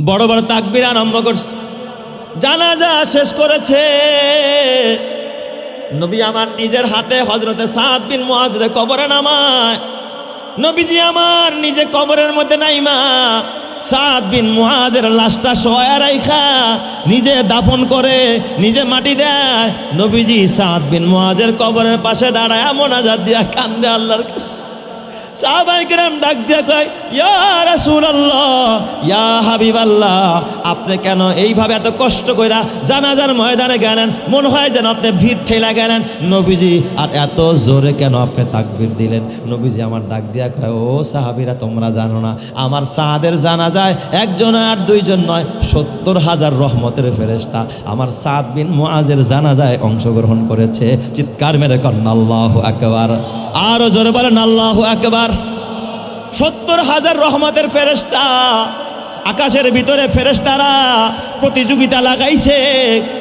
বড় বড় তাকবীর আরম্ভ করছে, জানাজা শেষ করেছে। নবী আমার নিজের হাতে হযরতে সাদ বিন মুআজরে কবরে নামায়। নবীজি আমার নিজে কবরের মধ্যে নাইমা সাদ বিন মুআজের লাশটা শোয়া রাইখা নিজে দাফন করে নিজে মাটি দেয়। নবীজি সাদ বিন মুআজের কবরের পাশে দাঁড়ায় মোনাজাত দিয়া কান্দে আল্লাহর কাছে। সাহাবায়ে কেরাম ডাক দিয়া কয়, ইয়া রাসূলুল্লাহ, ইয়া হাবিবাল্লাহ, আপনি কেন এইভাবে এত কষ্ট কইরা জানাজার ময়দানে গেলেন? মনে হয় যেন আপনি ভিড় ঠেলা গেলেন। নবীজি আর এত জোরে কেন আপনি তাকবীর দিলেন? নবীজি আমার ডাক দিয়া কয়, ও সাহাবীরা, তোমরা জানো না আমার সাদের জানাজায় একজন আর দুইজন নয়, ৭০,০০০ রহমতের ফেরেশতা আমার সাদ বিন মুআজের জানাজায় অংশগ্রহণ করেছে। চিৎকার মেরে কন আল্লাহু আকবার। আরো জোরে বলেন আল্লাহু আকবার। ৭০,০০০ রহমতের ফেরেশতা, আকাশের ভিতরে ফেরেশতারা প্রতিযোগিতা লাগাইছে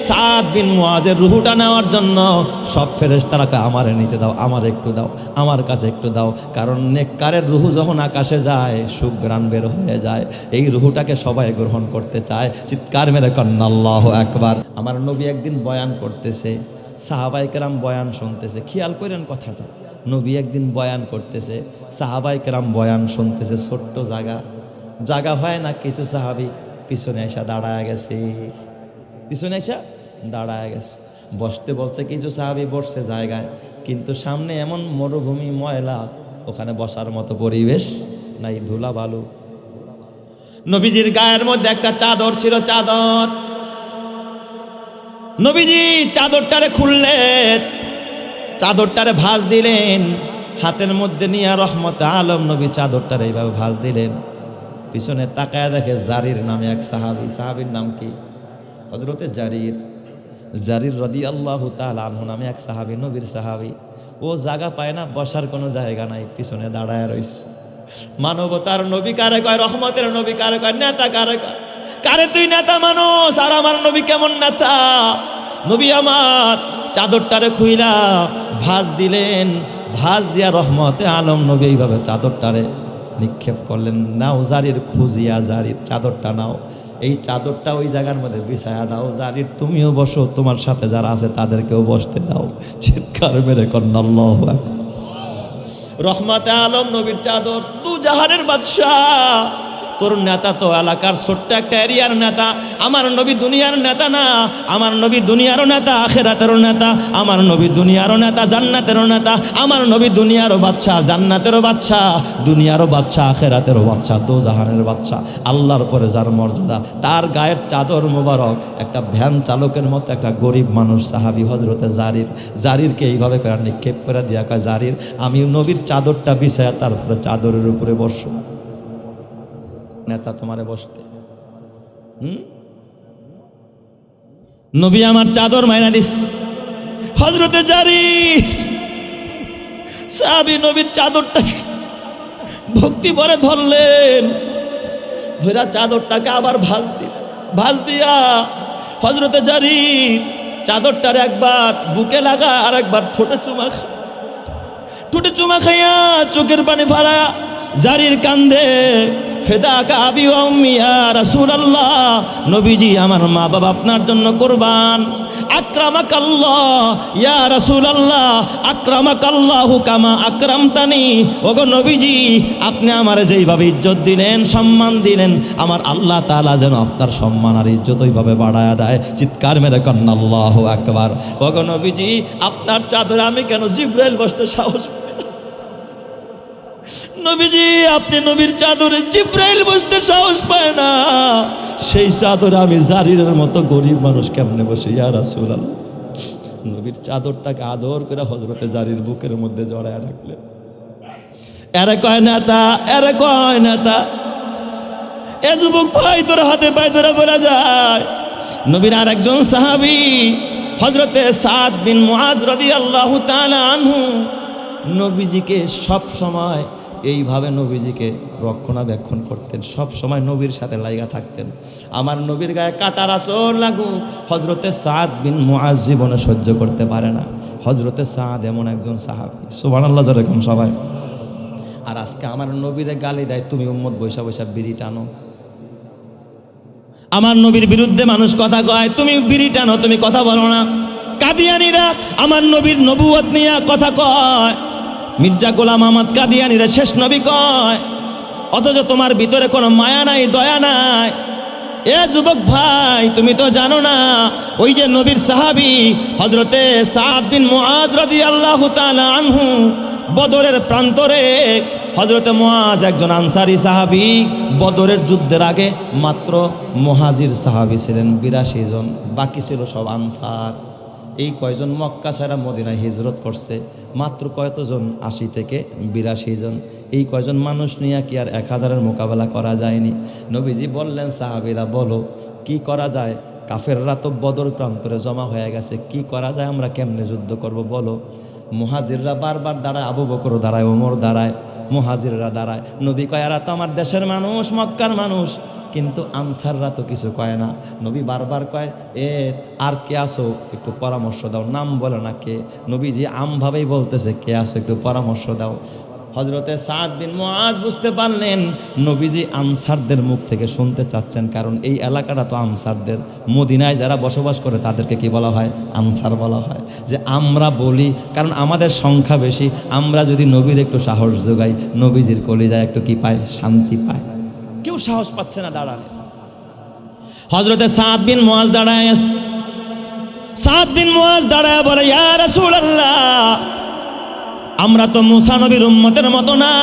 সাদ বিন মুআজের রূহটা নেওয়ার জন্য। সব ফেরেশতারাকে আমারে নিতে দাও, আমার একটু দাও, আমার কাছে একটু দাও। কারণ নেককারের রূহ যখন আকাশে যায় সুঘ্রাণ বের হয়ে যায়, এই রূহটাকে সবাই গ্রহণ করতে চায়। চিৎকার মেরে কন্না আল্লাহু আকবার। আমার নবী একদিন বয়ান করতেছে, সাহাবায়ে কেরাম বয়ান শুনতেছে। খেয়াল করেন কথাটা, নবী একদিন বয়ান করতেছে, সাহাবায়ে কেরাম বয়ান শুনতেছে। ছোট্ট জায়গা হয় না, কিছু সাহাবী পিছনে এসে দাঁড়ায় গেছে, পিছনে এসে দাঁড়ায় গেছে। বসতে বলছে, কিছু সাহাবী বসছে জায়গায়, কিন্তু সামনে এমন মরুভূমি, ময়লা, ওখানে বসার মতো পরিবেশ নাই, ধুলা বালু। নবীজির গায়ের মধ্যে একটা চাদর ছিল, চাদর। নবীজি চাদরটারে খুললেন, চাদরটারে ভাঁজ দিলেন, হাতের মধ্যে নিয়ে রহমতে আলম নবী চাদরটারে এইভাবে ভাঁজ দিলেন। পিছনে তাকায় দেখে জারির নামে এক সাহাবী। সাহাবীর নাম কি? হযরতে জারির রাদিয়াল্লাহু তাআলা আনহু নামে এক সাহাবী, নবীর সাহাবী। ও জায়গা পায় না, বসার কোনো জায়গা নাই, পিছনে দাঁড়ায় রইছে। মানবতার নবী কারে কয়? রহমতের নবী কারে কয়? নেতা কারে কয়? কারে তুই নেতা মানুষ? আর আমার নবী কেমন নেতা? নবী আমার চাদরটারে খুইলা ভাঁজ দিলেন, ভাঁজ দিয়া রহমতে আলম নবী এইভাবে চাদরটারে নিক্ষেপ করলেন। নাও জারির, খুঁজিয়া জারির চাদরটা নাও, এই চাদরটা ওই জায়গার মধ্যে বিছায়া দাও। জারির তুমিও বসো, তোমার সাথে যারা আছে তাদেরকেও বসতে দাও। চিৎকার মেরে কন্না আল্লাহু আকবার। রহমতে আলম নবীর চাদর, তু জাহানের বাদশাহ, তোর নেতা তো এলাকার ছোট্ট একটা এরিয়ার নেতা। আমার নবী দুনিয়ার নেতা না, আমার নবী দুনিয়ারও নেতা, আখিরাতেরও নেতা। আমার নবী দুনিয়ারও নেতা, জান্নাতেরও নেতা। আমার নবী দুনিয়ারও বাদশাহ, জান্নাতেরও বাদশাহ, দুনিয়ারও বাদশাহ, আখিরাতেরও বাদশাহ, দোজাহানের বাদশাহ। আল্লাহর পরে যার মর্যাদা, তার গায়ের চাদর মোবারক একটা ভ্যান চালকের মতো একটা গরিব মানুষ সাহাবী হযরতে জারিরকে এইভাবে করে নিক্ষেপ করে দিয়া কয়, জারির, আমি নবীর চাদরটা বিছায়া তারপরে চাদরের উপরে বসো। নেতা তোমারে বসতে। নবী আমার চাদর মাইনা দিস। হযরতে জারির সাহাবী নবীর চাদরটা ভক্তি ভরে ধরলেন, ধরা চাদরটাকে আবার ভাঁজ দিয়া হযরতে জারির চাদরটার একবার বুকে লাগা, আর একবার ঠোঁটে চুমা খাইয়া চোখের পানি ফালা জারির কান্দে, ফেদাকা আবি ওয়া উম্মি ইয়া রাসূলুল্লাহ, নবীজি আমার মা বাবা আপনার জন্য কুরবান। আকরামাকাল্লাহ ইয়া রাসূলুল্লাহ, আকরামাকাল্লাহু কামা আকরামতানি। ওগো নবীজি, আপনি আমারে যেইভাবে ইজ্জত দিলেন, সম্মান দিলেন, আমার আল্লাহ তাআলা যেন আপনার সম্মান আর ইজ্জত ওইভাবে বাড়ায়া দেয়। চিৎকার মেরে কন্না আল্লাহু আকবার। ওগো নবীজি, আপনার চাদরে আমি কেন জিবরাইল বসতে সাহস? নবীজি, আপনি নবীর চাদরে জিবরাইল বসতে সাহস পায় না, সেই চাদরে আমি জারিরের মতো গরিব মানুষ কেমনে বসে? ইয়া রাসূলুল্লাহ। নবীর চাদরটাকে আদর করে হযরতে জারির বুকের মধ্যে জড়ায় রাখলেন। এরে কয় নেতা, এরে কয় নেতা। এ যুবক ভাই, তোর হাতে পায়ে ধরে বলা যায়, নবীর আর একজন সাহাবী হযরতে সাদ বিন মুআজ রাদিয়াল্লাহু তাআলা আনহু নবীজিকে সব সময় এইভাবে নবীজিকে রক্ষণাবেক্ষণ করতেন, সব সময় নবীর সাথে লাইগা থাকতেন। আমার নবীর গায়ে কাটার আঁচড় লাগুক হযরতে সাদ বিন মুআজ জীবনে সহ্য করতে পারে না। হযরতে সাদ এমন একজন সাহাবী, সুবহানাল্লাহ যেরকম সবাই। আর আজকে আমার নবীরে গালি দেয়, তুমি উম্মত বৈশা বৈশা বিড়ি টানো। আমার নবীর বিরুদ্ধে মানুষ কথা কয়, তুমি বিড়ি টানো, তুমি কথা বলো না। কাদিয়ানীরা আমার নবীর নবুয়ত নিয়ে কথা কয়, মির্জা গোলাম আহমদ কাদিয়ানীরা শেষ নবী কয়, অথচ তোমার ভিতরে কোনো মায়া নাই, দয়া নাই। এ যুবক ভাই, তুমি তো জানো না, ওই যে নবীর সাহাবী হযরতে সাদ বিন মুআজ রাদিয়াল্লাহু তাআলা আনহু, বদরের প্রান্তরে হযরতে মুআজ একজন আনসারী সাহাবী, বদরের যুদ্ধের আগে মাত্র মুহাজির সাহাবী ছিলেন ৮২ জন, বাকি ছিল সব আনসার। এই কয়জন মক্কা ছাড়া মদিনায় হিজরত করছে, মাত্র কয়তজন? ৮০ থেকে ৮২ জন। এই কয়জন মানুষ নিয়ে কি আর ১,০০০-এর মোকাবেলা করা যায়নি? নবীজি বললেন, সাহাবীরা বলো কি করা যায়? কাফেররা তো বদর প্রান্তরে জমা হয়ে গেছে, কি করা যায়? আমরা কেমনে যুদ্ধ করব বলো? মুহাজিররা বারবার দাঁড়ায়, আবু বকর দাঁড়ায়, ওমর দাঁড়ায়, মুহাজিররা দাঁড়ায়। নবী কয়, এরা তো আমার দেশের মানুষ, মক্কার মানুষ। কিন্তু আনসাররা তো কিছু কয় না। নবী বারবার কয়, আর কে আসো, একটু পরামর্শ দাও। নাম বলে না কে, নবীজি আমভাবেই বলতেছে, কে আসো, একটু পরামর্শ দাও। হযরতে সাদ বিন মুআজ বুঝতে পারলেন নবীজি আনসারদের মুখ থেকে শুনতে চাচ্ছেন, কারণ এই এলাকাটা তো আনসারদের। মদিনায় যারা বসবাস করে তাদেরকে কি বলা হয়? আনসার বলা হয়। যে আমরা বলি, কারণ আমাদের সংখ্যা বেশি, আমরা যদি নবীর একটু সাহস যোগাই, নবীজির কলিজায় একটু কি পায়? শান্তি পায়। কেউ সাহস পাচ্ছে না দাঁড়ালে। হযরতে সাদ বিন মুআজ দাঁড়ায়, সাদ বিন মুআজ দাঁড়ায় বলে, ইয়া রাসূলুল্লাহ, আমরা তো মুসা নবীর উম্মতের মতো না।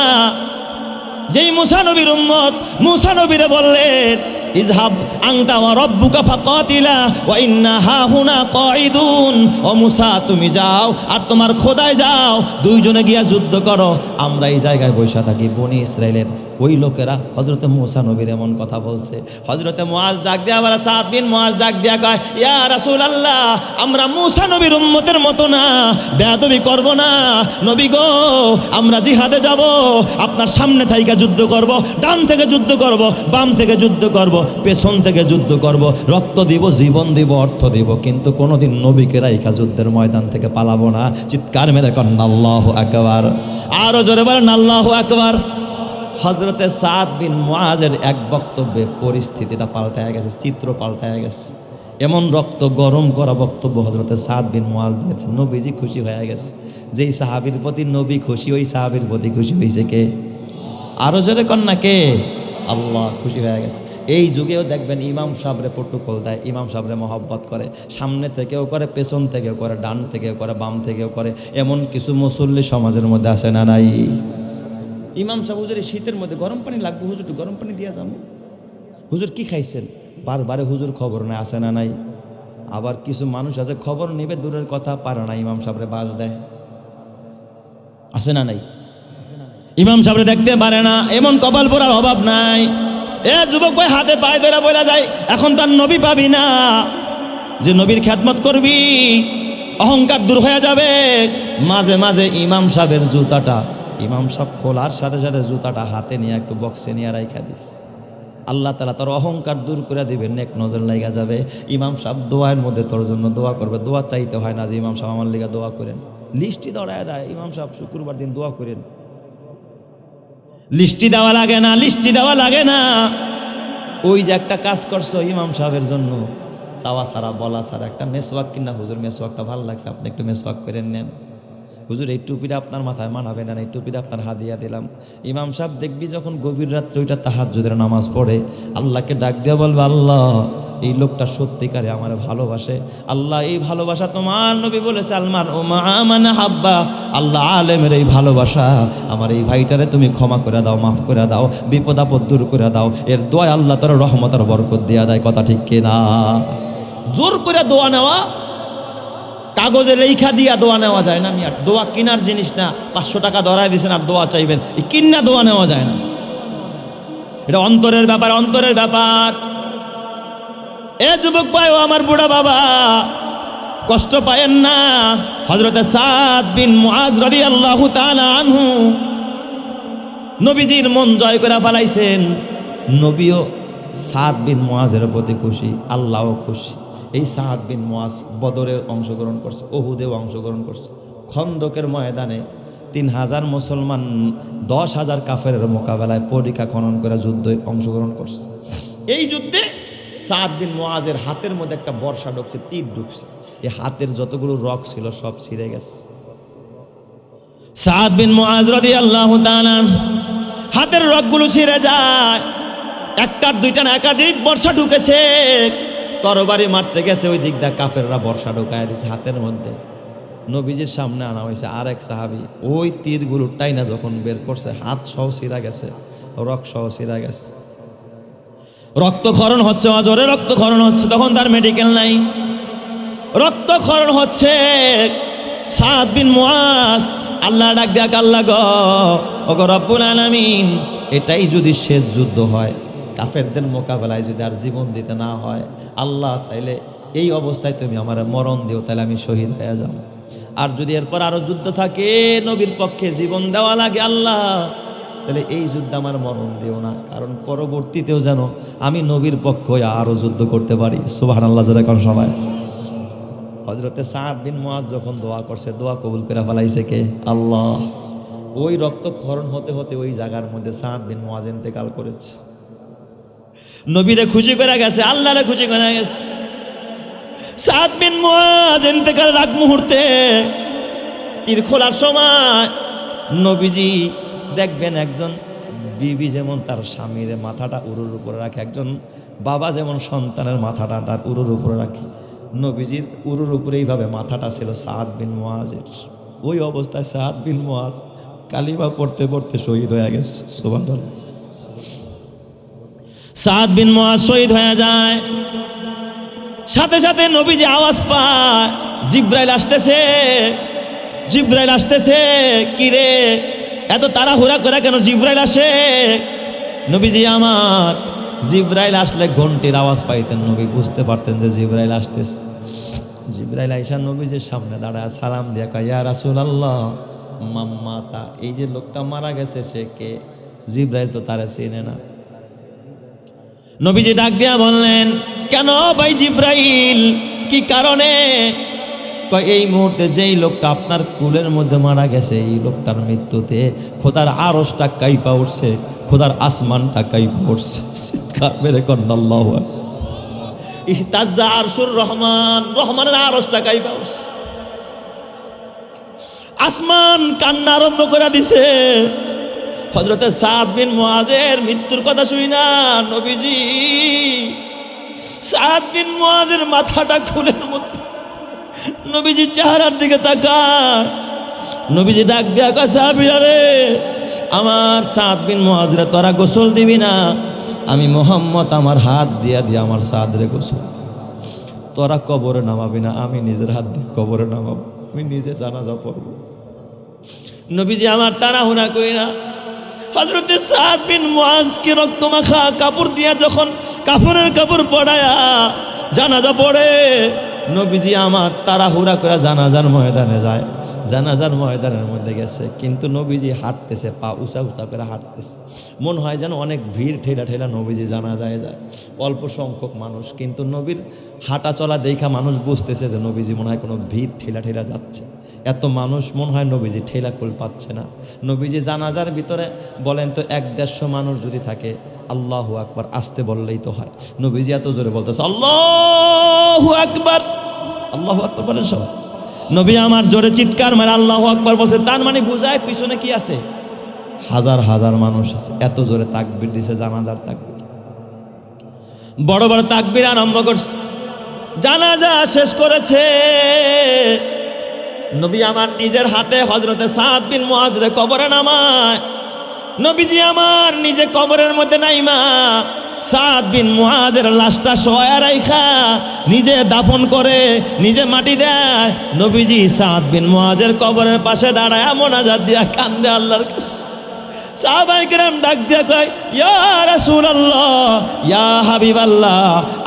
যেই মুসা নবীর উম্মত, মুসা নবীরে বললেন, ইযহাব আনতা ওয়া রাব্বুকা ফাকাতিলা ওয়া ইন্না হাহুনা কাঈদুন। ও মুসা, তুমি যাও আর তোমার খোদায় যাও, দুইজনে গিয়া যুদ্ধ করো, আমরা এই জায়গায় বসে থাকি। বনি ইসরাইলের ওই লোকেরা হযরতে মুসা নবীর এমন কথা বলছে। হযরতে মুআজ ডাক দিয়া বলে, সাদ বিন মুআজ ডাক দিয়া কয়, ইয়া রাসূলুল্লাহ, আমরা মুসা নবীর উম্মতের মতো না, বেয়াদবি করব না। নবী গো, আমরা জিহাদে যাব, আপনার সামনে থাইকা যুদ্ধ করব, ডান থেকে যুদ্ধ করব, বাম থেকে যুদ্ধ করব, পেছন থেকে যুদ্ধ করব, রক্ত দিব, জীবন দিব, অর্থ দিব, কিন্তু কোনোদিন নবীকে রাইখা যুদ্ধের ময়দান থেকে পালাবো না। চিৎকার মেরে কন্যা আল্লাহু আকবার, আরো জোরে বলেন আল্লাহু আকবার। হযরতে সাদ বিন মুআজের এক বক্তব্যে পরিস্থিতিটা পাল্টায় গেছে, চিত্র পাল্টায় গেছে। এমন রক্ত গরম করা বক্তব্য হযরতে সাদ বিন মুআজ দিয়েছেন, নবীজি খুশি হয়ে গেছে। যেই সাহাবীর প্রতি নবী খুশি, ওই সাহাবীর প্রতি খুশি হয়েছে কে? আরো জোরে কন্যা কে? আল্লাহ খুশি হয়ে গেছে। এই যুগেও দেখবেন ইমাম সাহেবরে প্রোটোকল দেয়, ইমাম সাহেবরে মহব্বত করে, সামনে থেকেও করে, পেছন থেকেও করে, ডান থেকেও করে, বাম থেকেও করে। এমন কিছু মুসল্লি সমাজের মধ্যে আসে না নাই? ইমাম সাহেব, হুজুর এই শীতের মধ্যে গরম পানি লাগবে, হুজুর একটু গরম পানি দিয়ে যাবো। হুজুর কি খাইছেন? বারবারে হুজুর খবর নেই, আসে না নাই? আবার কিছু মানুষ আছে খবর নেবে দূরের কথা, পারে না, ইমাম সাহেবরে বাস দেয়, আসে না নাই? ইমাম সাহেবরে দেখতে পারে না, এমন কপাল পোড়ার অভাব নাই। এ যুবক ভাই, হাতে পায়ে ধরে বলা যায়, এখন তার নবী পাবি না, যে নবীর খেদমত করবি, অহংকার দূর হয়ে যাবে। মাঝে মাঝে ইমাম সাহেবের জুতাটা, ইমাম সাহেব খোলার সাথে সাথে জুতাটা হাতে নিয়ে একটু বক্সে নিয়ে রাইখা দিস, আল্লাহ তাআলা তোর অহংকার দূর করে দিবেন, নেক নজর লাগা যাবে। ইমাম সাহেব দোয়ার মধ্যে তোর জন্য দোয়া করবে। দোয়া চাইতে হয় না যে ইমাম সাহেব আমার লিগা দোয়া করেন, লিস্টি দৌড়ায় দেয়, ইমাম সাহেব শুক্রবার দিন দোয়া করেন, লিস্টি দেওয়া লাগে না, লিস্টি দেওয়া লাগে না। ওই যে একটা কাজ করছো ইমাম সাহেবের জন্য, চাওয়া ছাড়া বলা ছাড়া, একটা মেসওয়াক কিনা, হুজুর মেসওয়াকটা ভালো লাগছে, আপনি একটু মেসওয়াক করে নেন। হুজুর এই টুপিটা আপনার মাথায় মানাবে না, এই টুপিটা আপনার হাদিয়া দিলাম। ইমাম সাহেব দেখবি যখন গভীর রাত্রে ওইটা তাহাজ্জুদের নামাজ পড়ে, আল্লাহকে ডাক দিয়ে বলবে, আল্লাহ এই লোকটা সত্যিকারে আমার ভালোবাসে, আল্লাহ এই ভালোবাসা তোমার নবী বলেছে আলমার ও মানে হাব্বা, আল্লাহ আলেমের এই ভালোবাসা, আমার এই ভাইটারে তুমি ক্ষমা করে দাও, মাফ করে দাও, বিপদ আপদ দূর করে দাও। এর দোয়া আল্লাহ তার রহমত আর বরকত দিয়া দেয়। কথা ঠিক কিনা? জোর করে দোয়া নেওয়া, কাগজে লেখা দিয়া দোয়া নেওয়া যায় না। মিয়া দোয়া কিনার জিনিস না, 500 টাকা ধরায় দিয়েছেন আর দোয়া চাইবেন, এই কিনা দোয়া নেওয়া যায় না। এটা অন্তরের ব্যাপার, অন্তরের ব্যাপার। এ যুবক ভাই, ও আমার বুড়া বাবা, কষ্ট পায়েন না। হযরতে সাদ বিন মুআজ রাদিয়াল্লাহু তাআলা আনহু নবীজির মন জয় করে ফেলাইছেন। নবীও সাদ বিন মুআজের প্রতি খুশি, আল্লাহও খুশি। এই সাদ বিন মুআজ বদরে অংশগ্রহণ করছে, উহুদেও অংশগ্রহণ করছে, খন্দকের ময়দানে 3000 মুসলমান 10,000 কাফেরের মোকাবেলায় পরীক্ষা খনন করে যুদ্ধে অংশগ্রহণ করছে। এই যুদ্ধে সাদ বিন মুআজের হাতের মধ্যে একটা বর্ষা ঢুকছে, তীর ঢুকছে, এই হাতের যতগুলো রগ ছিল সব ছিঁড়ে গেছে। সাদ বিন মুআজ রাদিয়াল্লাহু তাআলা হাতের রগগুলো ছিঁড়ে যায়, একটার দুইটা না একাধিক বর্ষা ঢুকেছে, তরবারি মারতে গেছে, ওই দিক দিয়ে কাফেররা বর্ষা ঢুকায় দিয়েছে হাতের মধ্যে। নবীজির সামনে আনা হয়েছে আরেক সাহাবী, ওই তীরগুলো টাইনা যখন বের করছে হাত সহ ছিঁড়া গেছে, রক সহ ছিঁড়া গেছে, রক্তক্ষরণ হচ্ছে, অজরে রক্তক্ষরণ হচ্ছে। তখন তার মেডিকেল নাই, রক্তক্ষরণ হচ্ছে। সাদ বিন মুআজ আল্লাহ ডাক দেয়া, আল্লাহ গো রব্বুল আলামিন, এটাই যদি শেষ যুদ্ধ হয়, কাফেরদের মোকাবেলায় যদি আর জীবন দিতে না হয়, আল্লাহ তাইলে এই অবস্থায় তুমি আমার মরণ দিও, তাহলে আমি শহীদ হয়ে যাব। আর যদি এরপর আরো যুদ্ধ থাকে, নবীর পক্ষে জীবন দেওয়া লাগে আল্লাহ, তাহলে এই যুদ্ধ আমার মরণ দিও না, কারণ পরবর্তীতেও যেন আমি নবীর পক্ষে আরো যুদ্ধ করতে পারি। সুবহানাল্লাহ জোরে কোন সবাই। হযরতে সাদ বিন মুআজ যখন দোয়া করছে, দোয়া কবুল করে ফেলাইছে কে? আল্লাহ। ওই রক্তক্ষরণ হতে হতে ওই জায়গার মধ্যে সাদ বিন মুআজ ইন্তেকাল করেছে। নবীরে খুশি করে গেছে, আল্লাহরে খুশি করে গেছে। সাদ বিন মুআজ ইন্তেকালের আগ মুহূর্তে তীর খোলার সময় নবীজি দেখবেন, একজন বিবি যেমন তার স্বামীর মাথাটা উরুর উপরে রাখে, একজন বাবা যেমন সন্তানের মাথাটা তার উরুর উপরে রাখে, নবীজির উরুর উপরে এইভাবে মাথাটা ছিল সাদ বিন মুআজের। ওই অবস্থায় সাদ বিন মুআজ কালিমা পড়তে পড়তে শহীদ হয়ে গেছে। সুবহানাল্লাহ। সাদ বিন মুআজ শহীদ হয়ে যায়, সাথে সাথে নবীজি আওয়াজ পায়, জিব্রাইল আসতেছে, জিব্রাইল আসতেছে। কি রে এত তাড়াহুড়া করে কেন জিব্রাইল আসে? নবীজি আমার, জিব্রাইল আসলে ঘন্টির আওয়াজ পাইতেন, নবী বুঝতে পারতেন যে জিব্রাইল আসতেছে। জিব্রাইল আইসা নবীজির সামনে দাঁড়ায় সালাম দিয়া কয়, ইয়া রাসূলুল্লাহ, মাম্মাতা, এই যে লোকটা মারা গেছে সে কে? জিব্রাইল তো তারে চেনে না। নবীজি ডাক দিয়া বললেন, কেন ভাই জিব্রাইল, কি কারণে? কয়, এই মুহূর্তে যেই লোকটা আপনার কুলের মধ্যে মারা গেছে, এই লোকটার মৃত্যুতে খোদার আরশটা কাইপা উঠছে, খোদার আসমানটা কাইপা উঠছে। চিৎকার মেরে কন্যা আল্লাহু আকবার। ইহতাজ্জা আরশুর রহমান, রহমানের আরশটা কাইপা উঠছে, আসমান কান্না আরম্ভ করে দিছে। হযরতে সাদ বিন মুআজের মৃত্যুর কথা শুই না নবীজি, সাদ বিন মুআজের মাথাটা খুলের মধ্যে, নবীজি চেহারার দিকে তাকায়, নবীজি ডাক দিয়া কয়, সাহাবীরা রে, আমার সাদ বিন মুআজরে তোরা গোসল দিবি না? আমি মুহাম্মদ আমার হাত দিয়া দিয়া আমার সাদরে গোসল, তোরা কবরে নামাবি না, আমি নিজের হাত দিয়ে কবরে নামাবো, আমি নিজে জানাজা পড়ব। নবীজি আমার তাড়াহুড়া করি না, হযরতে সাদ বিন মুআজকে রক্তমাখা কাপড় দিয়া যখন কাফনের কাপড় পরায়া জানাজা পড়ে, নবীজি আমার তাড়াহুড়া করে জানাজার ময়দানে যায়। জানাজার ময়দানের মধ্যে গেছে, কিন্তু নবীজি হাঁটতেছে, পা উঁচা উঁচা করে হাঁটতেছে, মনে হয় যেন অনেক ভিড় ঠেলা ঠেলা নবীজি জানাজায় যায়, অল্প সংখ্যক মানুষ, কিন্তু নবীর হাঁটা চলা দেখা মানুষ বুঝতেছে যে নবীজি মনে হয় কোনো ভিড় ঠেলা ঠেলা যাচ্ছে। এত মানুষ মনে হয় নবীজি ঠেলা কুল পাচ্ছে না। নবীজি জানাজার ভিতরে বলেন তো 100-150 মানুষ যদি থাকে, আল্লাহু আকবার আসতে বললেই তো হয়, নবীজি এত জোরে বলতেছে আল্লাহু আকবার, আল্লাহু আকবার বলেন সবাই। নবী আমার জোরে চিৎকার মারে আল্লাহু আকবার বলছে, তার মানে বোঝায় পিছনে কি আছে? হাজার হাজার মানুষ আছে। এত জোরে তাকবীর দিছে, জানাজার তাকবীর, বড় বড় তাকবীর আরম্ভ করছে। জানাজা শেষ করেছে, নবী আমার নিজের হাতে হযরতে সাদ বিন মুআজরে কবরে নামায়। নবীজি আমার নিজে কবরের মধ্যে নাইমা সাদ বিন মুআজের লাশটা শোয়া রাইখা নিজে দাফন করে, নিজে মাটি দেয়। নবীজি সাদ বিন মুআজের কবরের পাশে দাঁড়ায় মোনাজাত দিয়া কান্দে আল্লাহর কাছে। সাহাবায়ে কেরাম ডাক দিয়া কয়, ইয়া রাসূলুল্লাহ, ইয়া হাবিবাল্লাহ,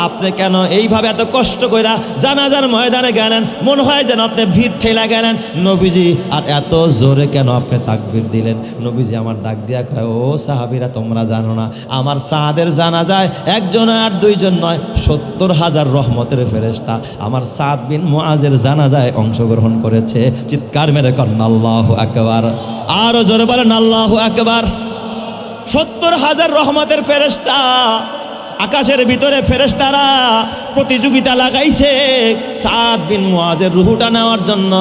আপনি কেন এইভাবে এত কষ্ট কইরা জানাজার ময়দানে গেলেন? মনে হয় যেন আপনি ভিড় ঠেলা গেলেন। নবীজি আর এত জোরে কেন আপনি তাকবীর দিলেন? নবীজি আমার ডাক দিয়া কয়, ও সাহাবীরা, তোমরা জানো না আমার সাদের জানাজায় একজন আর দুইজন নয়, 70,000 রহমতের ফেরেশতা আমার সাদ বিন মুআজের জানাজায় অংশগ্রহণ করেছে। চিৎকার মেরে কন্যা আল্লাহু আকবার, আরো জোরে বলেন আল্লাহু আকবার। 70,000 রহমতের ফেরেশতা আকাশের ভিতরে ফেরেশতারা প্রতিযোগিতা লাগাইছে সাদ বিন মুআজের রুহুটা নেওয়ার জন্য।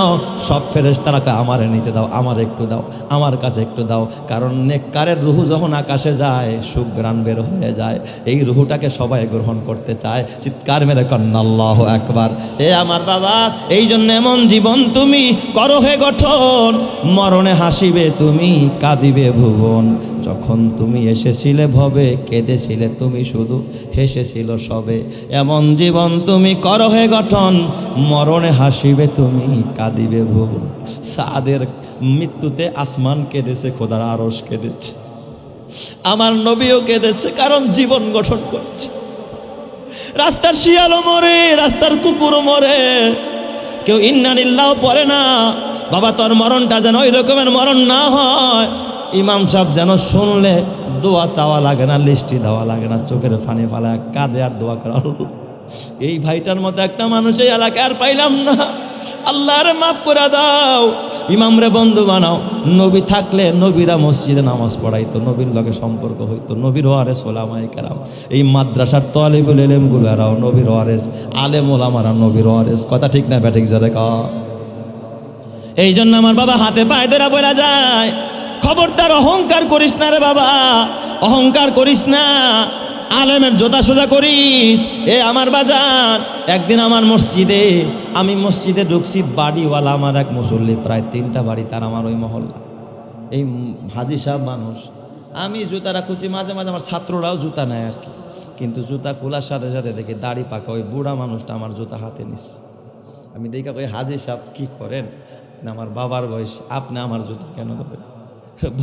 সব ফেরেশতারাকে আমারে নিতে দাও, আমার একটু দাও, আমার কাছে একটু দাও। কারণ নেককারের রুহু যখন আকাশে যায় সুঘ্রাণ বের হয়ে যায়, এই রুহুটাকে সবাই গ্রহণ করতে চায়। চিৎকার মেরে কন্না আল্লাহু আকবার। এ আমার বাবা, এই জন্য এমন জীবন তুমি করো হে গঠন, মরণে হাসিবে তুমি কাঁদিবে ভুবন। যখন তুমি এসেছিলে ভবে কেঁদেছিলে তুমি শুধু হেসেছিল সবে। এমন জীবন তুমি করো হে গঠন, মরণে হাসিবে তুমি কাঁদিবে ভুবন। সাদের মৃত্যুতে আসমান কেঁদেছে, খোদার আরশ কেঁদেছে, আমার নবীও কেঁদেছে, কারণ জীবন গঠন করছে। রাস্তার শিয়ালও মরে, রাস্তার কুকুরও মরে, কেউ ইন্না লিল্লাহ পড়ে না। বাবা তোর মরণটা যেন ওই রকমের মরণ না হয়। ইমাম সাহেব যেন শুনলে দোয়া চাওয়া লাগে না, লিস্টি দেওয়া লাগে না, চোখের ফানি ফালা কাঁদে আর দোয়া করা। এই ভাইটার মতো একটা মানুষ এই এলাকায় আর পাইলাম না, আল্লাহরে মাফ করে দাও। ইমামরে বন্ধু বানাও। নবী থাকলে নবীরা মসজিদে নামাজ পড়াইতো, নবীর লগে সম্পর্ক হইতো, নবীর ওয়ারেস ওলামায়ে কেরাম। এই মাদ্রাসার তালিবুল ইলমগুলো এরাও নবীর ওয়ারেস, আলেম ওলামারা নবীর ওয়ারেস। কথা ঠিক না ব্যাঠিক জোরে কও। এই জন্য আমার বাবা হাতে পায়ে ধরে বলা যায়, খবরদার অহংকার করিস না রে বাবা, অহংকার করিস না, আলেমের জোতা সোজা করিস। এ আমার বাজান, একদিন আমার মসজিদে, আমি মসজিদে ঢুকছি, বাড়িওয়ালা আমার এক মুসল্লি, প্রায় 3টা বাড়ি তার আমার ওই মহল্লা। এই হাজি সাহেব মানুষ, আমি জুতাটা খুঁজি, মাঝে মাঝে আমার ছাত্ররাও জুতা নেয় আর কি, কিন্তু জুতা খোলার সাথে সাথে দেখি দাড়ি পাকা ওই বুড়া মানুষটা আমার জুতা হাতে নিস। আমি দেখি ওই হাজি সাহেব কি করেন, না আমার বাবার বয়স, আপনি আমার জুতা কেন ধরেন?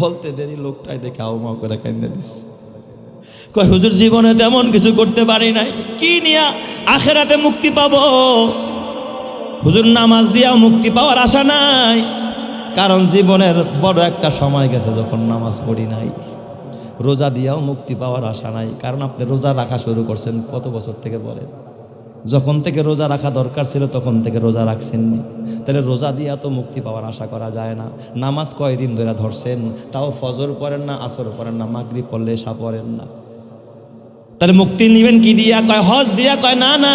বলতে দেরি লোকটাই দেখে আউমাও করে কেন্দ্রে দিস। কয় হুজুর জীবনে তেমন কিছু করতে পারি নাই, কি নিয়া আখেরাতে মুক্তি পাবো? হুজুর নামাজ দিয়াও মুক্তি পাওয়ার আশা নাই, কারণ জীবনের বড় একটা সময় গেছে যখন নামাজ পড়ি নাই। রোজা দিয়াও মুক্তি পাওয়ার আশা নাই, কারণ আপনি রোজা রাখা শুরু করছেন কত বছর থেকে বলেন? যখন থেকে রোজা রাখা দরকার ছিল তখন থেকে রোজা রাখছেননি, তাহলে রোজা দিয়া তো মুক্তি পাওয়ার আশা করা যায় না। নামাজ কয়দিন ধরে ধরছেন, তাও ফজর পড়েন না, আসর পড়েন না, মাগরিব পড়লে এশা পড়েন না, তাহলে মুক্তি নিবেন কি দিয়া? কয় হজ দিয়া। কয় না না,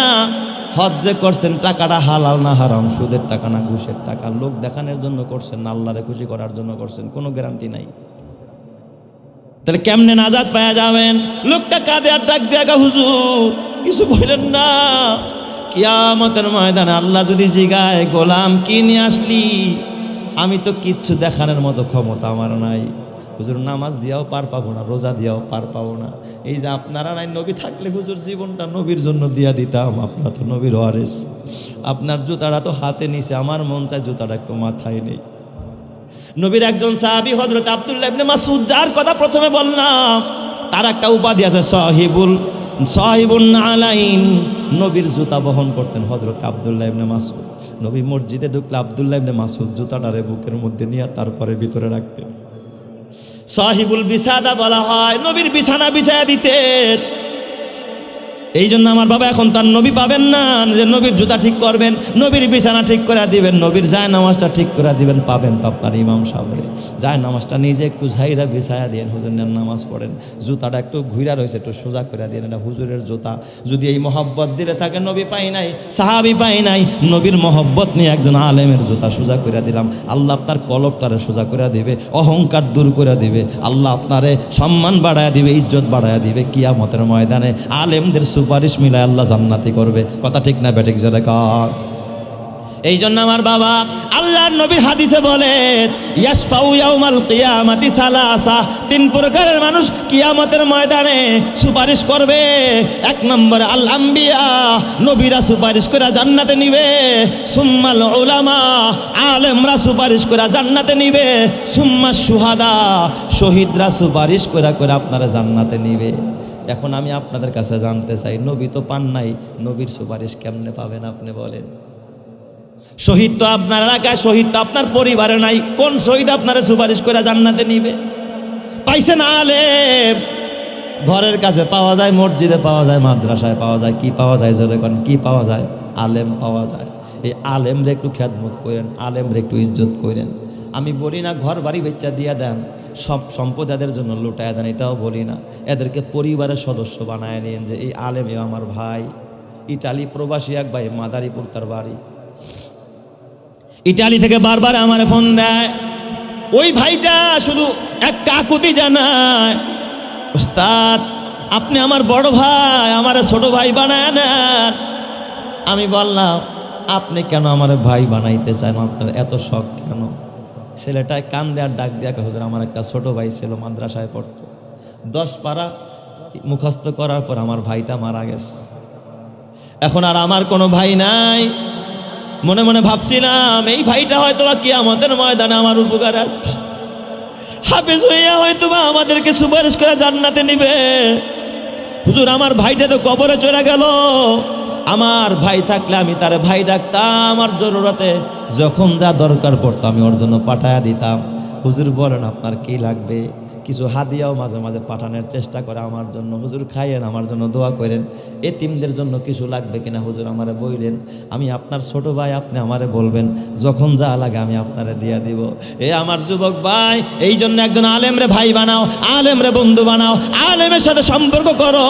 হজ যে করছেন টাকাটা হালাল না হারাম, সুদের টাকা না ঘুষের টাকা, লোক দেখানোর জন্য করছেন না আল্লাহরে খুশি করার জন্য করছেন, কোনো গ্যারান্টি নাই। তাহলে কেমনে নাজাত পাওয়া যাবেন? লোকটা কাঁদে আর ডাক দিয়া, হুজুর কিছু বললেন না, কিয়ামতের ময়দানে আল্লাহ যদি জিগায় গোলাম কি নিয়ে আসলি, আমি তো কিচ্ছু দেখানোর মতো ক্ষমতা আমার নাই। হুজুর নামাজ দিয়াও পার পাবো না, রোজা দিয়াও পার পাবো না। এই যে আপনারা নাই, নবী থাকলে হুজুর জীবনটা নবীর জন্য দিয়া দিতাম। আপনার তো নবীর ওয়ারিস, আপনার জুতাটা তো হাতে নিছে, আমার মন চায় জুতাটা একটু মাথায় নেই। নবীর একজন সাহাবী হযরত আব্দুল্লাহ ইবনে মাসউদ, যার কথা প্রথমে বললাম, তার একটা উপাধি আছে সাহিবুন নালাইন। নবীর জুতা বহন করতেন হযরত আব্দুল্লাহ ইবনে মাসউদ। নবী মসজিদে ঢুকলে আব্দুল্লাহ ইবনে মাসউদ জুতাটারে বুকের মধ্যে নিয়ে তারপরে ভিতরে রাখতেন। সাহিবুল বিছাদা বলা হয়, নবীর বিছানা বিছায়া দিতেন। এই জন্য আমার বাবা এখন তার নবী পাবেন না যে নবীর জুতা ঠিক করবেন, নবীর বিছানা ঠিক করে দিবেন, নবীর যায় নামাজটা ঠিক করে দিবেন, পাবেন তো আপনার ইমাম সাহেবের। যায় নামাজটা নিজে একটু ঝাইরা বিছায়া দিয়েন, হুজুরের নামাজ পড়েন, জুতাটা একটু ঘুরা রয়েছে একটু সোজা করে দিয়েন, এটা হুজুরের জুতা। যদি এই মহব্বত দিলে থাকে, নবী পাই নাই, সাহাবী পাই নাই, নবীর মহব্বত নিয়ে একজন আলেমের জুতা সোজা করে দিলাম, আল্লাহ আপনার কলবটারে সোজা করে দিবে, অহংকার দূর করে দিবে, আল্লাহ আপনারে সম্মান বাড়ায়া দিবে, ইজ্জত বাড়ায়া দিবে। কিয়ামতের ময়দানে আলেমদের সুপারিশ মিলায় আল্লাহ জান্নাতি করবে। কথা ঠিক না বেঠিক জোরে কর। এই জন্য আমার বাবা, আল্লাহর নবীর হাদিসে বলেন, ইয়াশফাউ ইয়াউমাল কিয়ামাতি সালাসা, 3 প্রকারের মানুষ কিয়ামতের ময়দানে সুপারিশ করবে। 1 নম্বরে আল আম্বিয়া, নবীরা সুপারিশ করে জান্নাতে নিবে। সুম্মাল উলামা, আলেমরা সুপারিশ করে জান্নাতে নিবে। সুম্মা শুহাদা, শহীদরা সুপারিশ করে আপনারা জান্নাতে নিবে। এখন আমি আপনাদের কাছে জানতে চাই, নবী তো পান নাই, নবীর সুপারিশ কেমনে পাবেন আপনি বলেন? শহীদ তো আপনার এলাকায়, শহীদ তো আপনার পরিবারে নাই, কোন শহীদ আপনারা সুপারিশ করে জান্নাতে নিবে? পাইছেন আলেম, ঘরের কাছে পাওয়া যায়, মসজিদে পাওয়া যায়, মাদ্রাসায় পাওয়া যায়, কি পাওয়া যায় যদি কোন কি পাওয়া যায়? আলেম পাওয়া যায়। এই আলেমরে একটু খেদমত করেন, আলেমরে একটু ইজ্জত করেন। আমি বলি না ঘর বাড়ি বেচা দিয়া দেন, সব সম্পদ এদের জন্য লুটায় দেন, এটাও বলি না। এদেরকে পরিবারের সদস্য বানায় নিন যে এই আলেম এ আমার ভাই। ইটালি প্রবাসী এক ভাই, মাদারীপুর তার বাড়ি, ইটালি থেকে বারবার আমার ফোন দেয়। ওই ভাইটা শুধু একটা আকুতি জানায়, উস্তাদ আপনি আমার বড় ভাই, আমার ছোট ভাই বানায় নেন। আমি বললাম আপনি কেন আমার ভাই বানাইতে চান, আপনার এত শখ কেন? ছেলেটায় কান দেওয়ার ডাক দেয়া, হুজুর আমার একটা ছোট ভাই ছিল, মাদ্রাসায় পড়তো, 10 পারা মুখস্থ করার পর আমার ভাইটা মারা গেছে, এখন আর আমার কোনো ভাই নাই। মনে মনে ভাবছিলাম এই ভাইটা হয়তো বা কিয়ামতের ময়দানে আমার উপকার আসবে, হাফেজ হইয়া হয়তো বা আমাদেরকে সুপারিশ করে জান্নাতে নিবে। হুজুর আমার ভাইটা তো কবরে চলে গেল, আমার ভাই থাকলে আমি তারে ভাই ডাকতাম, আমার জরুরতে যখন যা দরকার পড়তো আমি ওর জন্য পাঠায়া দিতাম। হুজুর বলেন আপনার কি লাগবে? কিছু হাদিয়াও মাঝে মাঝে পাঠানোর চেষ্টা করে আমার জন্য, হুজুর খাইয়েন, আমার জন্য দোয়া করেন। এতিমদের জন্য কিছু লাগবে কিনা হুজুর আমারে বললেন, আমি আপনার ছোট ভাই, আপনি আমারে বলবেন, যখন যা লাগে আমি আপনারে দিয়া দিব। এ আমার যুবক ভাই, এই জন্য একজন আলেমরে ভাই বানাও, আলেমরে বন্ধু বানাও, আলেমের সাথে সম্পর্ক করো।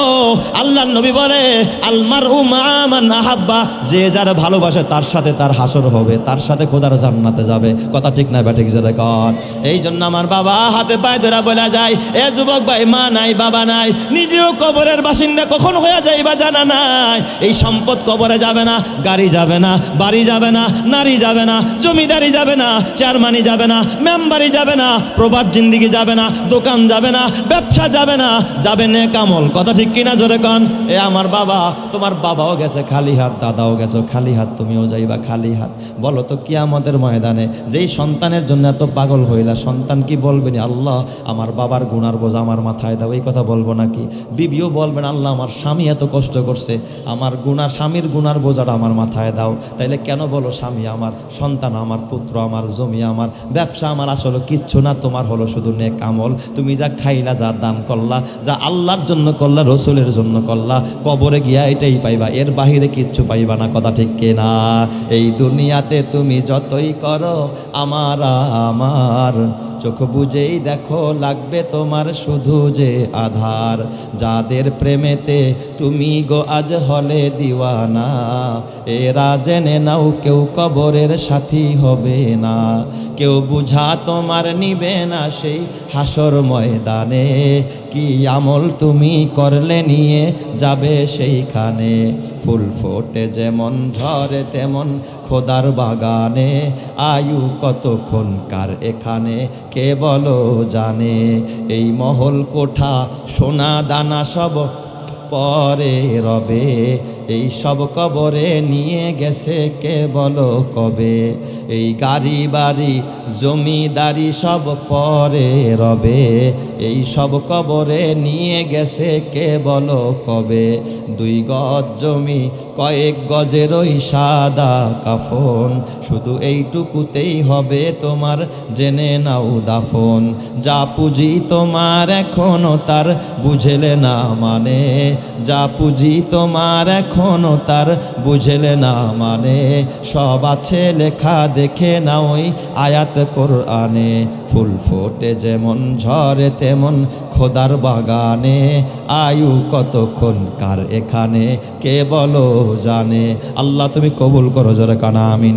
আল্লাহর নবী বলে আল মারউ মা মান আহাব্বা, যে যারা ভালোবাসে তার সাথে তার হাসর হবে, তার সাথে খোদার জান্নাতে যাবে। কথা ঠিক না ব্যাঠিক জোরে কর। এই জন্য আমার বাবা হাতে পায়ে ধরা বলে যায়, এ যুবক ভাই, মা নাই বাবা নাই, নিজেও কবরের বাসিন্দা কখন হয়ে যায় বা জানা নাই। এই সম্পদ কবরে যাবে না, গাড়ি যাবে না, বাড়ি যাবে না, নারী যাবে না, জমিদারি যাবে না, চেয়ারম্যানই যাবে না, মেম্বারি যাবে না, প্রবাদ জিন্দিগি যাবে না, দোকান যাবে না, ব্যবসা যাবে না, যাবে নেক আমল। কথা ঠিক কিনা জোরে কন। এ আমার বাবা, তোমার বাবাও গেছে খালি হাত, দাদাও গেছো খালি হাত, তুমিও যাইবা খালি হাত। বলো তো কিয়ামতের ময়দানে যেই সন্তানের জন্য এত পাগল হইলা, সন্তান কি বলবেন, আল্লাহ আমার বাবার গুনার বোঝা আমার মাথায় দাও, এই কথা বলবো নাকি? বিবিও বলবেন, আল্লাহ আমার স্বামী এত কষ্ট করছে, আমার স্বামীর গুনার বোঝাটা আমার মাথায় দাও। তাইলে কেন বলো স্বামী আমার, সন্তান আমার, পুত্র আমার, জমি আমার, ব্যবসা আমার, আসলে কিচ্ছু না, তোমার হলো শুধু নেক আমল। তুমি যা খাইলা, যা দান করলা, যা আল্লাহর জন্য করলা, রসুলের জন্য করলা, কবরে গিয়া এটাই পাইবা, এর বাহিরে কিচ্ছু পাইবা না। কথা ঠিক কিনা? এই দুনিয়াতে তুমি যতই করো আমার আমার, চোখ বুঝেই দেখো লাগবে তোমার শুধু যে আধার। যাদের প্রেমেতে তুমি গো আজ হলে দিওয়ানা, এরা জেনে নাও কেউ কবরের সাথী হবে না। কেউ বুঝা তোমার নিবে না সেই হাসর ময়দানে, কি আমল তুমি করলে নিয়ে যাবে সেইখানে। ফুল ফোটে যেমন ঝরে তেমন খোদার বাগানে, আয়ু কতক্ষণ কার এখানে কে বলো জানে। এই মহল কোঠা সোনা দানা সব পরে রবে, এই সব কবরে নিয়ে গেছে কে বলো কবে। এই গাড়ি বাড়ি জমিদারি সব পরে রবে, এই সব কবরে নিয়ে গেছে কে বলো কবে। 2 গজ জমি কয়েক গজের ওই সাদা কাফন, শুধু এইটুকুতেই হবে তোমার জেনে নাও দাফন। যা পুঁজি তোমার এখনো তার বুঝলে না মানে, যা পুঁজি তোমার এখনো তার বুঝলে না মানে। সব আছে লেখা দেখে না ওই আয়াত কোরআনে, ফুল ফোটে যেমন ঝরে তেমন খোদার বাগানে, আয়ু কতক্ষণ কার এখানে কে বলো জানে। আল্লাহ তুমি কবুল করো জোরে কানা আমিন।